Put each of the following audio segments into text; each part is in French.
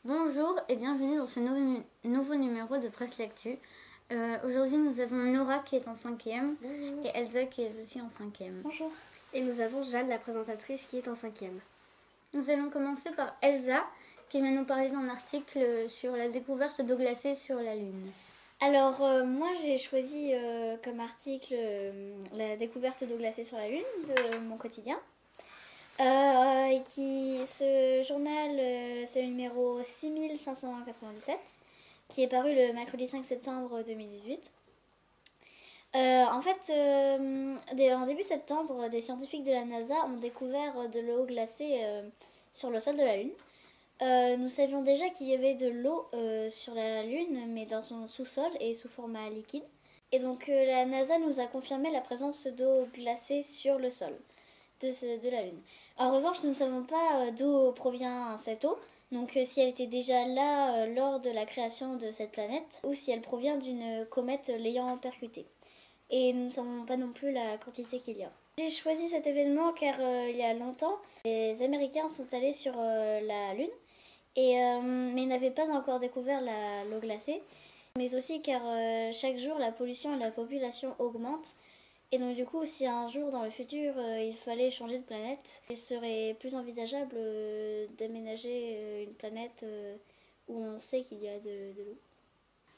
Bonjour et bienvenue dans ce nouveau numéro de Presse L'actu. Aujourd'hui nous avons Nora qui est en 5e et Elsa qui est aussi en 5e. Bonjour. Et nous avons Jeanne, la présentatrice, qui est en 5e. Nous allons commencer par Elsa qui va nous parler d'un article sur la découverte d'eau glacée sur la Lune. Alors moi j'ai choisi comme article la découverte d'eau glacée sur la Lune de mon quotidien. Ce journal, c'est le numéro 6597 qui est paru le mercredi 5 septembre 2018. En début septembre, des scientifiques de la NASA ont découvert de l'eau glacée sur le sol de la Lune. Nous savions déjà qu'il y avait de l'eau sur la Lune, mais dans son sous-sol et sous format liquide. Et donc la NASA nous a confirmé la présence d'eau glacée sur le sol de la Lune. En revanche, nous ne savons pas d'où provient cette eau, donc si elle était déjà là lors de la création de cette planète, ou si elle provient d'une comète l'ayant percutée. Et nous ne savons pas non plus la quantité qu'il y a. J'ai choisi cet événement car il y a longtemps, les Américains sont allés sur la Lune, mais n'avaient pas encore découvert l'eau glacée, mais aussi car chaque jour la pollution et la population augmentent. Et donc du coup, si un jour dans le futur il fallait changer de planète, il serait plus envisageable d'aménager une planète où on sait qu'il y a de l'eau.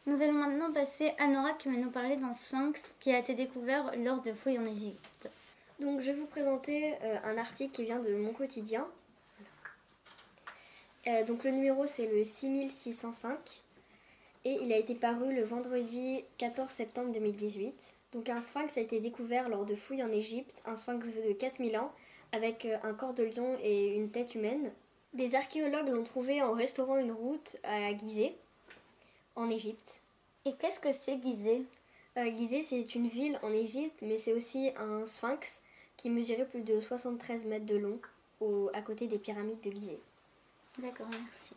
Nous allons maintenant passer à Nora qui va nous parler d'un sphinx qui a été découvert lors de fouilles en Égypte. Donc je vais vous présenter un article qui vient de mon quotidien. Donc le numéro c'est le 6605 et il a été paru le vendredi 14 septembre 2018. Donc un sphinx a été découvert lors de fouilles en Égypte, un sphinx de 4000 ans avec un corps de lion et une tête humaine. Des archéologues l'ont trouvé en restaurant une route à Gizeh, en Égypte. Et qu'est-ce que c'est Gizeh ? Gizeh c'est une ville en Égypte, mais c'est aussi un sphinx qui mesurait plus de 73 mètres de long à côté des pyramides de Gizeh. D'accord, merci.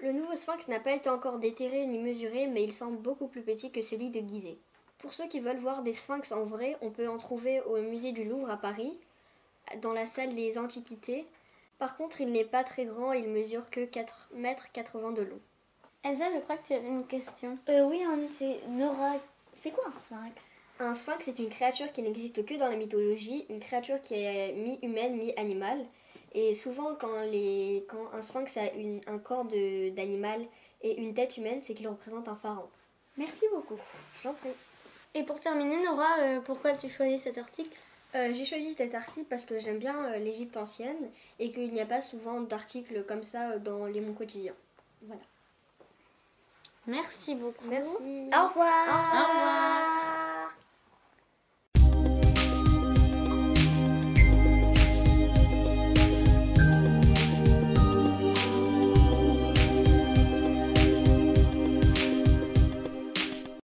Le nouveau sphinx n'a pas été encore déterré ni mesuré, mais il semble beaucoup plus petit que celui de Gizeh. Pour ceux qui veulent voir des sphinx en vrai, on peut en trouver au musée du Louvre à Paris, dans la salle des Antiquités. Par contre, il n'est pas très grand, il mesure que 4,80 m de long. Elsa, je crois que tu avais une question. Oui, en effet. Nora, c'est quoi un sphinx ? Un sphinx est une créature qui n'existe que dans la mythologie, une créature qui est mi-humaine, mi-animale. Et souvent, quand un sphinx a un corps d'animal et une tête humaine, c'est qu'il représente un pharaon. Merci beaucoup. J'en prie. Et pour terminer, Nora, pourquoi tu choisis cet article ? J'ai choisi cet article parce que j'aime bien l'Égypte ancienne et qu'il n'y a pas souvent d'articles comme ça dans Mon Quotidien. Voilà. Merci beaucoup. Merci. Au revoir. Au revoir.